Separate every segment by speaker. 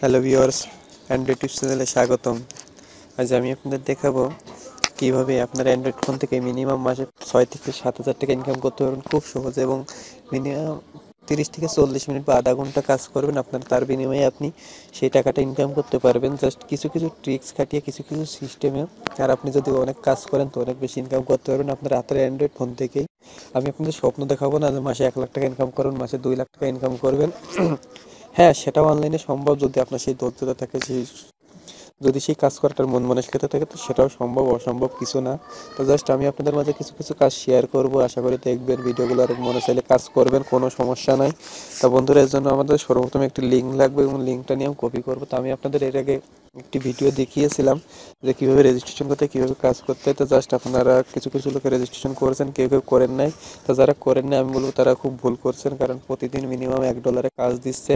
Speaker 1: Hello viewers, Android tips চ্যানেলে স্বাগতম। আজ আমি আপনাদের দেখাবো কিভাবে আপনার অ্যান্ড্রয়েড ফোন থেকে মিনিমাম মাসে 6 থেকে 7 হাজার টাকা ইনকাম করতে পারবেন খুব সহজে, এবং মিনিমাম 30 থেকে 40 মিনিট বা আধা ঘন্টা কাজ করবেন, আপনার তার বিনিময়ে আপনি সেই টাকাটা ইনকাম করতে পারবেন জাস্ট কিছু কিছু ট্রিক্স খাটিয়ে, কিছু কিছু সিস্টেমে। আর আপনি যদি অনেক কাজ করেন তো অনেক বেশি ইনকাম করতে পারবেন আপনার হাতের অ্যান্ড্রয়েড ফোন থেকেই। আমি আপনাদের স্বপ্ন দেখাবো না যে মাসে 1 লাখ টাকা ইনকাম করুন, মাসে 2 লাখ টাকা ইনকাম করবেন। হ্যাঁ, সেটাও অনলাইনে সম্ভব যদি আপনার সেই ধৈর্যতা থাকে, যদি সেই কাজ করাটার মন মানসিকতা থাকে, তো সেটাও সম্ভব, অসম্ভব কিছু না। তো জাস্ট আমি আপনাদের মাঝে কিছু কিছু কাজ শেয়ার করব, আশা করি দেখবেন ভিডিওগুলো, আর মনে চাইলে কাজ করবেন, কোনো সমস্যা নাই। তা বন্ধুরা, এর জন্য আমাদের সর্বপ্রথম একটি লিঙ্ক লাগবে এবং লিঙ্কটা নিয়ে আমি কপি করবো। তো আমি আপনাদের এর আগে একটি ভিডিও দেখিয়েছিলাম যে কীভাবে রেজিস্ট্রেশন করতে, কীভাবে কাজ করতে হয়। তো জাস্ট আপনারা কিছু কিছু লোকে রেজিস্ট্রেশন করেছেন, কেউ কেউ করেন নাই। তো যারা করেন নাই আমি বলবো তারা খুব ভুল করছেন, কারণ প্রতিদিন মিনিমাম $1 কাজ দিচ্ছে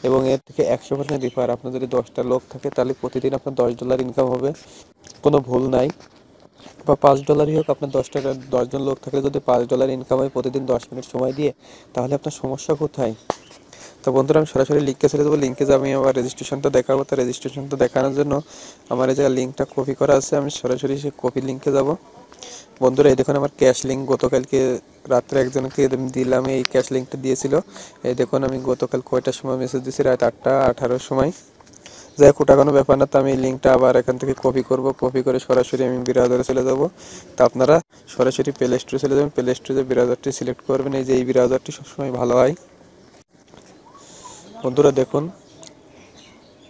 Speaker 1: এবং এর থেকে 100% রিফার। আপনার যদি 10টা লোক থাকে তাহলে প্রতিদিন আপনার $10 ইনকাম হবে, কোনো ভুল নাই। বা $5 হোক, আপনার 10জন লোক থাকলে যদি $5 ইনকাম হয় প্রতিদিন 10 মিনিট সময় দিয়ে, তাহলে আপনার সমস্যা কোথায়? তো বন্ধুরা, আমি সরাসরি লিঙ্কে চলে যাবো। লিঙ্কে যে আমি আমার রেজিস্ট্রেশনটা দেখাবো, তো রেজিস্ট্রেশনটা দেখানোর জন্য আমার এই জায়গায় লিঙ্কটা কপি করা আছে, আমি সরাসরি সেই কপি লিঙ্কে যাব। বন্ধুরা, এই দেখুন আমার ক্যাশ লিঙ্ক গতকালকে রাত্রে একজনকে দিলাম, এই ক্যাশ লিঙ্কটা দিয়েছিল। এই দেখুন আমি গতকাল কয়টার সময় মেসেজ দিয়েছি, রাত 8টা 18-র সময়। যাই হোক, ওটা কোনো ব্যাপার না। তো আমি এই লিঙ্কটা আবার এখান থেকে কপি করব, কপি করে সরাসরি আমি ব্রাউজারে চলে যাব। তো আপনারা সরাসরি প্লে স্টোরে চলে যাবেন, প্লে স্টোরে ব্রাউজারটি সিলেক্ট করবেন। এই যে এই ব্রাউজারটি সবসময় ভালো হয়। বন্ধুরা দেখুন,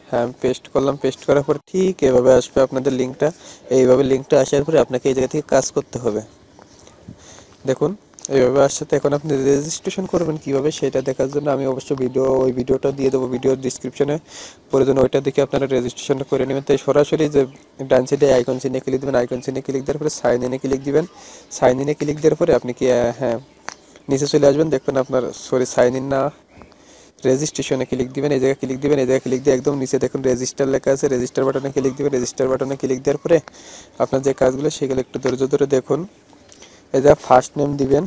Speaker 1: হ্যাঁ আমি পেস্ট করলাম, পেস্ট করার পর ঠিক এভাবে আসবে আপনাদের লিঙ্কটা। এইভাবে লিঙ্কটা আসার পরে আপনাকে এই জায়গা থেকে কাজ করতে হবে। দেখুন এইভাবে আসছে। তো এখন আপনি রেজিস্ট্রেশন করবেন কিভাবে সেটা দেখার জন্য আমি অবশ্য ওই ভিডিওটা দিয়ে দেবো ভিডিওর ডিসক্রিপশনে, প্রয়োজন ওইটা দেখে আপনারা রেজিস্ট্রেশনটা করে নেবেন। তাই সরাসরি যে ডান সাইডে আইকন চিহ্নে ক্লিক দেবেন, আইকন চিহ্নে ক্লিক দেওয়ার পরে সাইন ইনে ক্লিক দিবেন। সাইন ইনে ক্লিক দেওয়ার পরে আপনি কি হ্যাঁ নিচে চলে আসবেন, দেখবেন আপনার সাইন ইন না, রেজিস্ট্রেশনে ক্লিক দিবেন। এই জায়গায় ক্লিক দিবেন, এই জায়গায় ক্লিক দিয়ে একদম নিচে দেখুন রেজিস্টার লেখা আছে, রেজিস্টার বাটনে ক্লিক দিবেন। রেজিস্টার বাটনে ক্লিক দেওয়ার পরে আপনার যে কাজগুলো সেগুলো একটু ধৈর্য ধরে দেখুন। এই জায়গায় ফার্স্ট নেম দিবেন।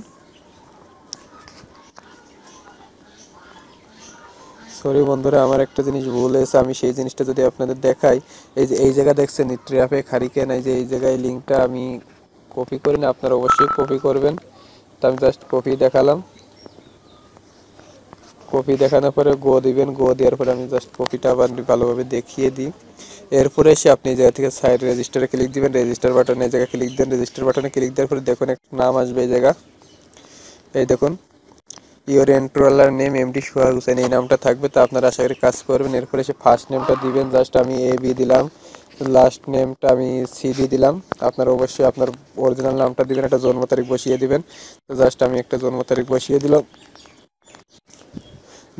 Speaker 1: সরি বন্ধুরা, আমার একটা জিনিস ভুল হয়েছে, আমি সেই জিনিসটা যদি আপনাদের দেখাই। এই যে এই জায়গা দেখছেন ট্রাফিক হারিকেন, এই যে এই জায়গায় লিঙ্কটা আমি কপি করি না, আপনারা অবশ্যই কপি করবেন। তো আমি জাস্ট কপি দেখালাম, কপি দেখানোর পরে গো দিবেন। গো দেওয়ার পরে আমি জাস্ট কপিটা আবার ভালোভাবে দেখিয়ে দিই। এরপরে এসে আপনি এই জায়গা থেকে সাইড রেজিস্টারে ক্লিক দিবেন, রেজিস্টার বাটনে এই জায়গায় ক্লিক দেন। রেজিস্টার বাটনে ক্লিক দেওয়ার পরে দেখুন একটা নাম আসবে এই জায়গা, এই দেখুন ইওর এন্ট্রোলার নেম এমডি সোহাগ হোসেন, এই নামটা থাকবে। তো আপনারা আশা করি কাজ করবেন। এরপরে এসে ফার্স্ট নেমটা দিবেন, জাস্ট আমি এ বি দিলাম। লাস্ট নেমটা আমি সিডি দিলাম। আপনারা অবশ্যই আপনার অরিজিনাল নামটা দিবেন, একটা জন্ম তারিখ বসিয়ে দিবেন। তো জাস্ট আমি একটা জন্ম তারিখ বসিয়ে দিলাম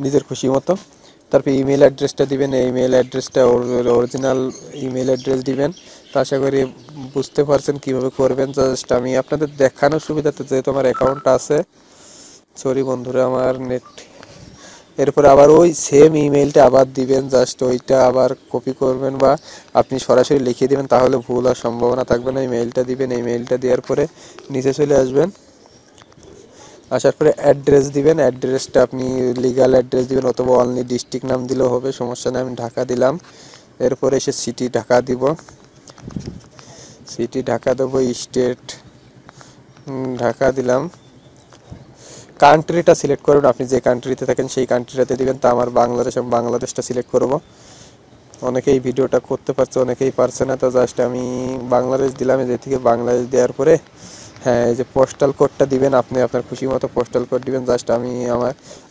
Speaker 1: নিজের খুশি মতো। তারপর ইমেল অ্যাড্রেসটা দিবেন, এই ইমেল অ্যাড্রেসটা অরিজিনাল ইমেল অ্যাড্রেস দিবেন। তো আশা করি বুঝতে পারছেন কিভাবে করবেন। জাস্ট আমি আপনাদের দেখানোর সুবিধাতে, যেহেতু আমার অ্যাকাউন্ট আছে, সরি বন্ধুরা আমার নেট। এরপরে আবার ওই সেম ইমেলটা আবার দিবেন, জাস্ট ওইটা আবার কপি করবেন বা আপনি সরাসরি লিখে দিবেন, তাহলে ভুল হওয়ার সম্ভাবনা থাকবে না। ইমেলটা দিবেন, ইমেলটা দেওয়ার পরে নিচে চলে আসবেন। আসার পরে অ্যাড্রেস দিবেন, অ্যাড্রেসটা আপনি লিগ্যাল অ্যাড্রেস দিবেন অথবা অনলি ডিস্ট্রিক্ট নাম দিলেও হবে, সমস্যা নেই। আমি ঢাকা দিলাম। এরপরে এসে সিটি ঢাকা দিব, সিটি ঢাকা দেবো। স্টেট ঢাকা দিলাম। কান্ট্রিটা সিলেক্ট করবেন, আপনি যে কান্ট্রিতে থাকেন সেই কান্ট্রিটাতে দিবেন। তা আমার বাংলাদেশ, আমি বাংলাদেশটা সিলেক্ট করব। অনেকেই ভিডিওটা করতে পারছে, অনেকেই পারছে না। তো জাস্ট আমি বাংলাদেশ দিলাম। এই থেকে বাংলাদেশ দেওয়ার পরে হ্যাঁ এই যে পোস্টাল কোডটা দিবেন, আপনি আপনার খুশি মতো পোস্টাল কোড দিবেন। জাস্ট আমি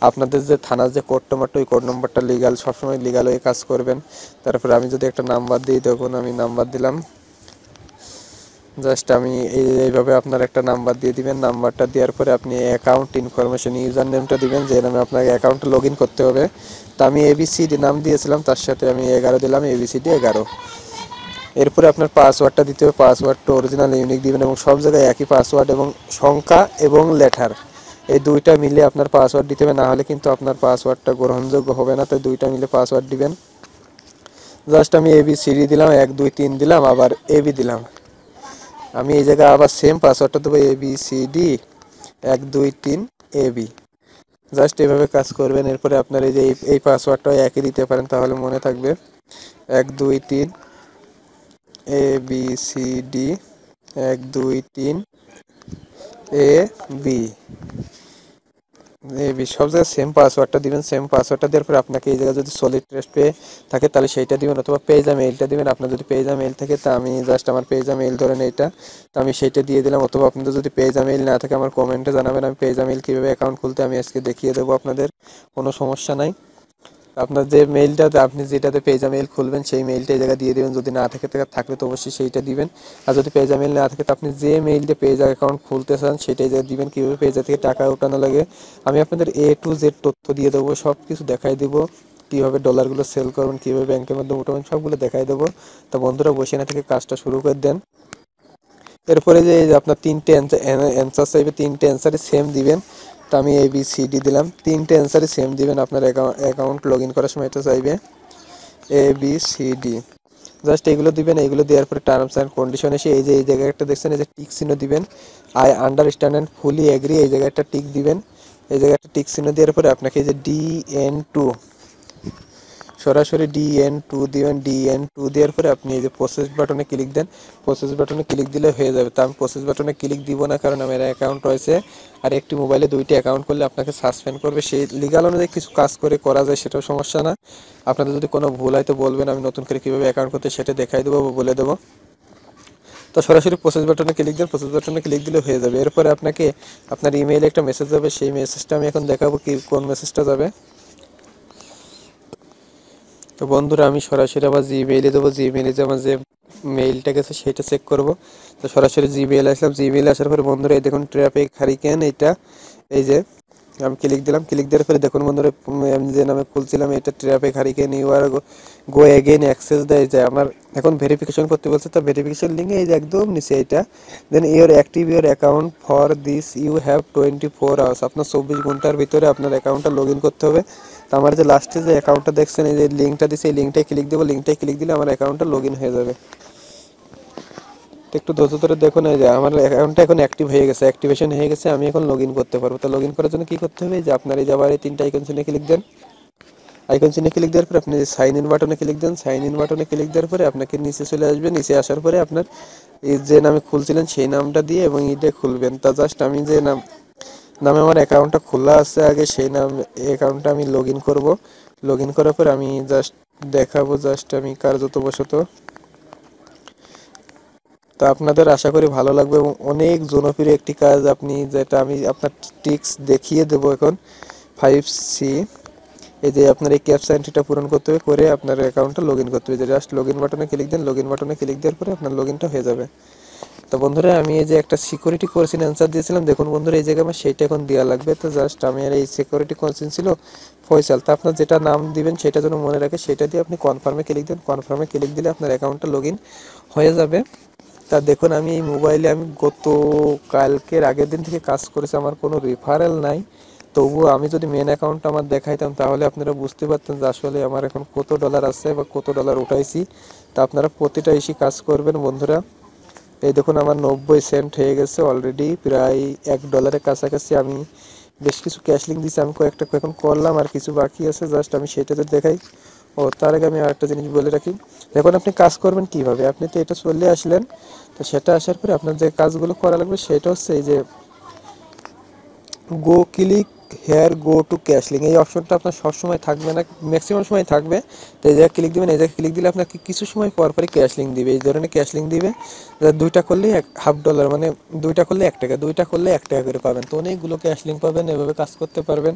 Speaker 1: আপনাদের যে থানার যে কোড নম্বরটা, ওই কোড নম্বরটা লিগাল, সবসময় লিগাল হয়ে কাজ করবেন। তারপরে আমি যদি একটা নাম্বার দিই, দেখুন আমি নাম্বার দিলাম। জাস্ট আমি এইভাবে আপনার একটা নাম্বার দিয়ে দিবেন। নাম্বারটা দেওয়ার পরে আপনি অ্যাকাউন্ট ইনফরমেশন ইউজার নেমটা দিবেন, যে নামে আপনাকে অ্যাকাউন্টে লগ ইন করতে হবে। তা আমি এবিসিডি নাম দিয়েছিলাম, তার সাথে আমি 11 দিলাম, এবিসিডি 11। এরপরে আপনার পাসওয়ার্ডটা দিতে হবে। পাসওয়ার্ডটা অরিজিনাল ইউনিক দিবেন এবং সব জায়গায় একই পাসওয়ার্ড এবং সংখ্যা এবং লেটার, এই দুইটা মিলে আপনার পাসওয়ার্ড দিতে হবে, না হলে কিন্তু আপনার পাসওয়ার্ডটা গ্রহণযোগ্য হবে না। তাই দুইটা মিলে পাসওয়ার্ড দিবেন। জাস্ট আমি এবিসিডি দিলাম, 1 2 3 দিলাম, আবার এবি দিলাম। আমি এই জায়গায় আবার সেম পাসওয়ার্ডটা দেবো, এবিসিডি 1 2 3 এবি। জাস্ট এভাবে কাজ করবেন। এরপরে আপনার এই যে এই পাসওয়ার্ডটাও একই দিতে পারেন, তাহলে মনে থাকবে। 1 2 3 ABCD, 1 2 3 AB, সব জায়গায় সেম পাসওয়ার্ডটা দিবেন। সেম পাসওয়ার্ডটা দেওয়ার পর আপনাকে এই জায়গায় যদি সলিড টেক্সট পে থাকে তাহলে সেইটা দিবেন, অথবা পেজা মেইলটা দিবেন। আপনার যদি পেজা মেইল থাকে তা আমি জাস্ট আমার পেজা মেইল ধরেন এইটা, তো আমি সেইটা দিয়ে দিলাম। অথবা আপনাদের যদি পেজা মেইল না থাকে আমার কমেন্টে জানাবেন, আমি পেজা মেইল কীভাবে অ্যাকাউন্ট খুলতে আমি আজকে দেখিয়ে দেবো আপনাদের, কোনো সমস্যা নাই। আপনার যে মেইলটাতে আপনি যেটাতে পেজা মেইল খুলবেন সেই মেইলটা এই জায়গায় দিয়ে দেবেন। যদি না থাকে থাকলে তো অবশ্যই সেইটা দিবেন। আর যদি পেজা মেইল না থাকে তো আপনি যে মেইলটা পেজা অ্যাকাউন্ট খুলতে চান সেটাই জায়গায় দিবেন। কীভাবে পেজা থেকে টাকা উঠানো লাগে আমি আপনাদের A to Z তথ্য দিয়ে দেবো, সব কিছু দেখাই দেবো। কীভাবে ডলারগুলো সেল করবেন, কীভাবে ব্যাংকের মাধ্যমে উঠাবেন, সবগুলো দেখাই দেবো। তো বন্ধুরা বসে না থেকে কাজটা শুরু করে দেন। এরপরে যে এই যে আপনার 3টে অ্যান্সার চাইবে, 3টে অ্যান্সারই সেম দিবেন। তো আমি ABCD দিলাম, 3টে অ্যান্সারই সেম দিবেন। আপনার অ্যাকাউন্ট লগ ইন করার সময় এটা চাইবে ABCD, জাস্ট এগুলো দিবেন। এগুলো দেওয়ার পরে টার্মস অ্যান্ড কন্ডিশন এসে এই যে এই জায়গায় একটা দেখছেন এই যে টিক চিহ্ন দিবেন, I understand and fully agree, এই জায়গায় একটা টিক দিবেন। এই জায়গায় একটা টিক চিহ্ন দেওয়ার পরে আপনাকে এই যে DN2, সরাসরি DN2 দিবেন। DN2 দেওয়ার পরে আপনি এই যে প্রসেস বাটনে ক্লিক দেন। প্রসেস বাটনে ক্লিক দিলে হয়ে যাবে। তা আমি প্রসেস বাটনে ক্লিক দিব না, কারণ আমার অ্যাকাউন্ট রয়েছে। আর একটি মোবাইলে 2টি অ্যাকাউন্ট করলে আপনাকে সাসপেন্ড করবে। সেই লিগাল অনুযায়ী কিছু কাজ করে করা যায়, সেটাও সমস্যা না। আপনাদের যদি কোনো ভুল হয় তো বলবেন, আমি নতুন করে কীভাবে অ্যাকাউন্ট করতে সেটা দেখাই দেবো বা বলে দেবো। তো সরাসরি প্রসেস বাটনে ক্লিক দেন, প্রসেস বাটনে ক্লিক দিলে হয়ে যাবে। এরপরে আপনাকে আপনার ইমেইলে একটা মেসেজ যাবে, সেই মেসেজটা আমি এখন দেখাবো কি কোন মেসেজটা যাবে। তো বন্ধুরা আমি সরাসরি আবার জিমেইলে দেবো। জিমেইলে যে আমার যে মেইলটা গেছে সেটা চেক করব। তো সরাসরি জিমেইলে আসলাম। জিমেইলে আসার পরে বন্ধুরা এই দেখুন ট্রাফিক হারিকেন, এইটা এই যে আমি ক্লিক দিলাম। ক্লিক দেওয়ার পরে দেখুন বন্ধুরা আমি যে নামে খুলছিলাম এটা traffic hurricane, you are go again access দেয় যে আমার এখন ভেরিফিকেশন করতে বলছে। তো ভেরিফিকেশন লিঙ্কে এই যে একদম নিচে এইটা then your active your account for this you have 24 hours, আপনার 24 ঘন্টার ভিতরে আপনার অ্যাকাউন্টটা লগ ইন করতে হবে। তো আমার যে লাস্টে যে অ্যাকাউন্টটা দেখছেন এই যে লিঙ্কটা দিচ্ছে, এই লিঙ্কটায় ক্লিক দেবো। লিঙ্কটায় ক্লিক দিলে আমার অ্যাকাউন্টটা লগ ইন হয়ে যাবে। তো একটু ধৈর্য ধরে দেখুন, এই যে আমার অ্যাকাউন্টটা এখন অ্যাক্টিভ হয়ে গেছে, অ্যাক্টিভেশন হয়ে গেছে। আমি এখন লগ ইন করতে পারবো। তো লগ ইন করার জন্য কী করতে হবে, যে আপনার এই যে আবার এই 3টে আইকন চিহ্নে ক্লিক দেন। আইকন চিহ্নে ক্লিক দেওয়ার পরে আপনি সাইন ইন বাটনে ক্লিক দেন। সাইন ইন বাটনে ক্লিক দেওয়ার পরে আপনাকে নিচে চলে আসবে। নিচে আসার পরে আপনার এই যে নামে খুলছিলেন সেই নামটা দিয়ে এবং এটা খুলবেন। তা জাস্ট আমি যে নামে আমার অ্যাকাউন্টটা খোলা আছে আগে সেই নাম অ্যাকাউন্টটা আমি লগ ইন করবো। লগ ইন করার পর আমি জাস্ট দেখাবো, জাস্ট আমি কার্যতবশত। তা আপনাদের আশা করি ভালো লাগবে এবং অনেক জনপ্রিয় একটি কাজ, আপনি যেটা আমি আপনার টিক্স দেখিয়ে দেবো এখন। 5C, এই যে আপনার এই ক্যাপচা এন্ট্রিটা পূরণ করতে হবে, করে আপনার অ্যাকাউন্টটা লগ ইন করতে হবে। যে জাস্ট লগ ইন বাটনে ক্লিক দেন। লগ ইন বাটনে ক্লিক দেওয়ার পরে আপনার লগ ইনটা হয়ে যাবে। তো বন্ধুরা আমি এই যে একটা সিকিউরিটি কোশ্চেন অ্যান্সার দিয়েছিলাম, দেখুন বন্ধুরা এই জায়গায় আমার সেইটা এখন দেওয়া লাগবে। তো জাস্ট আমি আর এই সিকিউরিটি কোশ্চেন ছিল ফয়সাল। তো আপনার যেটা নাম দিবেন সেটা যেন মনে রাখে, সেটা দিয়ে আপনি কনফার্মে ক্লিক দেন। কনফার্মে ক্লিক দিলে আপনার অ্যাকাউন্টটা লগ ইন হয়ে যাবে। তা দেখুন আমি এই মোবাইলে আমি গত কালকের আগের দিন থেকে কাজ করেছি, আমার কোনো রেফারেল নাই। তবুও আমি যদি মেন অ্যাকাউন্টটা আমার দেখাইতাম তাহলে আপনারা বুঝতে পারতেন যে আসলে আমার এখন কত ডলার আছে বা কত ডলার উঠাইছি। তা আপনারা প্রতিটা ইস্যু কাজ করবেন বন্ধুরা। এই দেখুন আমার 90 সেন্ট হয়ে গেছে অলরেডি, প্রায় $1 কাছাকাছি। আমি বেশ কিছু ক্যাশ লিঙ্ক দিচ্ছি, আমি কয়েকটা এখন করলাম, আর কিছু বাকি আছে। জাস্ট আমি সেটা যদি দেখাই। ও তার আগে আমি আরেকটা জিনিস বলে রাখি। দেখুন আপনি কাজ করবেন কিভাবে, আপনি তো এটা চলে আসলেন। তো সেটা আসার পরে আপনার যে কাজগুলো করা লাগবে সেটা হচ্ছে এই যে go click here go to cash link, এই অপশনটা আপনার সবসময় থাকবে না, ম্যাক্সিমাম সময় থাকবে। তো এই জায়গায় ক্লিক দেবেন। এই জায়গায় ক্লিক দিলে আপনাকে কিছু সময় পর পরই ক্যাশ লিঙ্ক দিবে, এই ধরনের ক্যাশ লিঙ্ক দিবে। দুইটা করলেই $1/2, মানে দুইটা করলে $1, দুইটা করলে $1 করে পাবেন। তো অনেকগুলো ক্যাশ লিঙ্ক পাবেন, এভাবে কাজ করতে পারবেন।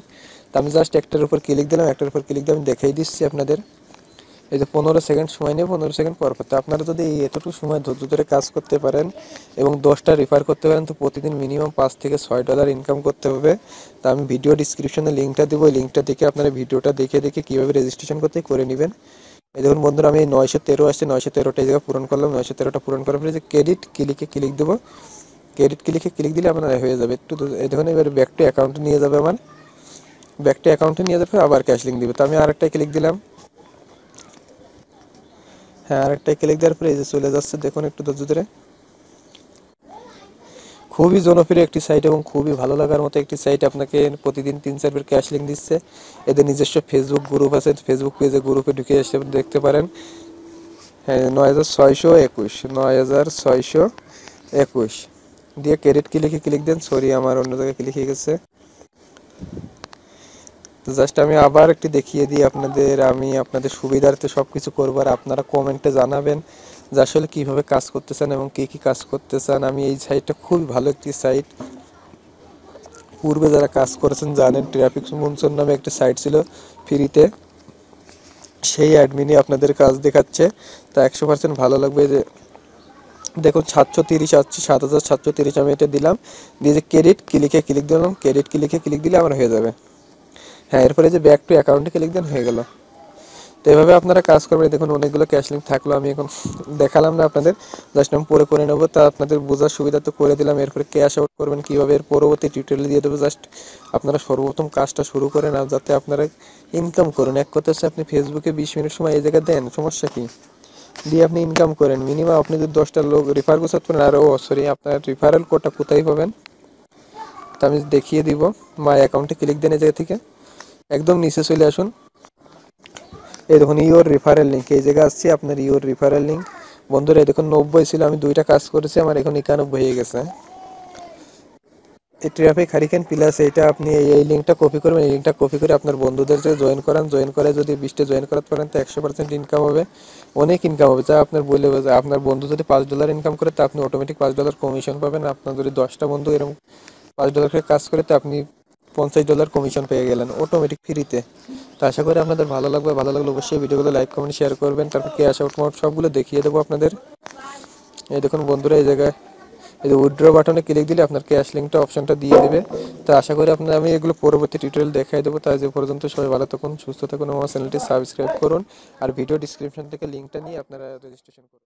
Speaker 1: তো আমি জাস্ট একটার উপর ক্লিক দিলাম, একটার উপর ক্লিক দিয়ে আমি দেখাই দিচ্ছি আপনাদের। এই যে 15 সেকেন্ড সময় নেই, 15 সেকেন্ড পর পর। তো আপনারা যদি এতটুকু সময় ধৈর্য ধরে কাজ করতে পারেন এবং 10টা রেফার করতে পারেন তো প্রতিদিন মিনিমাম $5 থেকে $6 ইনকাম করতে হবে। তা আমি ভিডিও ডিসক্রিপশনে লিঙ্কটা দেবো, এই লিঙ্কটা দেখে আপনারা ভিডিওটা দেখে দেখে কীভাবে রেজিস্ট্রেশন করতে করে নেবেন। এই দেখুন বন্ধুরা আমি 913 আসছে, 913টা জায়গা পূরণ করলাম। 913টা পূরণ করার পরে যে ক্রেডিট ক্লিকে ক্লিক দেবো। ক্রেডিট ক্লিকে ক্লিক দিলে আপনার হয়ে যাবে। একটু এই দেখুন এবার ব্যাক টু অ্যাকাউন্টে নিয়ে যাবে, আমার ব্যাক টু অ্যাকাউন্টে নিয়ে যাবে, আবার ক্যাশ লিঙ্ক দিবে। তো আমি আরেকটাই ক্লিক দিলাম। হ্যাঁ আরেকটাই ক্লিক দেওয়ার পরে এই যে চলে যাচ্ছে, দেখুন একটু ধৈর্য ধরে। খুবই জনপ্রিয় একটি সাইট এবং খুবই ভালো লাগার মতো একটি সাইট। আপনাকে প্রতিদিন 3-4 বার ক্যাশ লিঙ্ক দিচ্ছে। এদের নিজস্ব ফেসবুক গ্রুপ আছে, ফেসবুক পেজে গ্রুপে ঢুকে এসে দেখতে পারেন। হ্যাঁ, 9621 9621 দিয়ে ক্রেডিট কি লিখে ক্লিক দেন। সরি, আমার অন্য জায়গায় ক্লিক হয়ে গেছে। তো জাস্ট আমি আবার একটি দেখিয়ে দিই আপনাদের। আমি আপনাদের সুবিধার্থে সব কিছু করবো, আর আপনারা কমেন্টে জানাবেন যে আসলে কীভাবে কাজ করতে চান এবং কী কী কাজ করতে চান। আমি এই সাইটটা খুবই ভালো একটি সাইট। পূর্বে যারা কাজ করেছেন জানেন, ট্রাফিক মনসুন নামে একটি সাইট ছিল ফ্রিতে, সেই অ্যাডমিনই আপনাদের কাজ দেখাচ্ছে। তা 100% ভালো লাগবে। যে দেখুন 730 আসছে, 7730 আমি এটা দিলাম, দিয়ে যে ক্রেডিট ক্লিকে ক্লিক দিলাম, ক্রেডিট ক্লিকে ক্লিক দিলে আমার হয়ে যাবে। হ্যাঁ, এরপরে যে ব্যাক টু অ্যাকাউন্টে ক্লিক দেন, হয়ে গেল। তো এভাবে আপনারা কাজ করবেন। দেখুন অনেকগুলো ক্যাশ লিঙ্ক থাকলো, আমি এখন দেখালাম না আপনাদের, জাস্ট আমি পরে করে নেবো। তা আপনাদের বোঝার সুবিধা তো করে দিলাম। এরপরে ক্যাশ আউট করবেন কীভাবে এর পরবর্তী টিউটোরিয়াল দিয়ে দেবো। জাস্ট আপনারা সর্বপ্রথম কাজটা শুরু করেন, আর যাতে আপনারা ইনকাম করুন। এক কথা হচ্ছে, আপনি ফেসবুকে 20 মিনিট সময় এই জায়গায় দেন, সমস্যা কি, দিয়ে আপনি ইনকাম করেন। মিনিমাম আপনি যদি 10টা লোক রেফার করতে পারেন, আর সরি, আপনার রেফারেল কোডটা কোথায় পাবেন তা আমি দেখিয়ে দিব। মাই অ্যাকাউন্টে ক্লিক দেন, এই জায়গা থেকে একদম নিচে চলে আসুন। এই দেখুন ইওর রেফারেল লিঙ্ক, এই জায়গায় আসছি আপনার ইওর রেফারেল লিঙ্ক। বন্ধুরা, এই দেখুন 90 ছিল, আমি 2টা কাজ করেছি, আমার এখন 91 হয়ে গেছে। এই ট্রাফিক হারিকেন প্লাস, এইটা আপনি এই লিঙ্কটা কপি করবেন। এই লিঙ্কটা কপি করে আপনার বন্ধুদের যে জয়েন করান, জয়েন করে যদি 20টা জয়েন করাতে পারেন, তো 100% ইনকাম হবে, অনেক ইনকাম হবে। যা আপনার বলে যে আপনার বন্ধু যদি $5 ইনকাম করে, তা আপনি অটোমেটিক $5 কমিশন পাবেন। আপনার যদি 10টা বন্ধু এরকম $5 করে কাজ করে, তো আপনি $50 কমিশন পেয়ে গেলেন অটোমেটিক ফ্রিতে। তো আশা করি আপনাদের ভালো লাগবে। ভালো লাগলে অবশ্যই ভিডিওগুলো লাইক কমেন্ট শেয়ার করবেন। তারপর ক্যাশ আউট মাউট সবগুলো দেখিয়ে দেবো আপনাদের। এই দেখুন বন্ধুরা, এই জায়গায় এই যে উইথড্র বাটনে ক্লিক দিলে আপনার ক্যাশ লিঙ্কটা অপশনটা দিয়ে দেবে। তো আশা করি আপনার আমি এগুলো পরবর্তী টিউটোরিয়াল দেখাই দেবো। তাই যে পর্যন্ত সবাই ভালো থাকুন, সুস্থ থাকুন, আমার চ্যানেলটি সাবস্ক্রাইব করুন, আর ভিডিও ডিসক্রিপশন থেকে লিঙ্কটা নিয়ে আপনারা রেজিস্ট্রেশন করুন।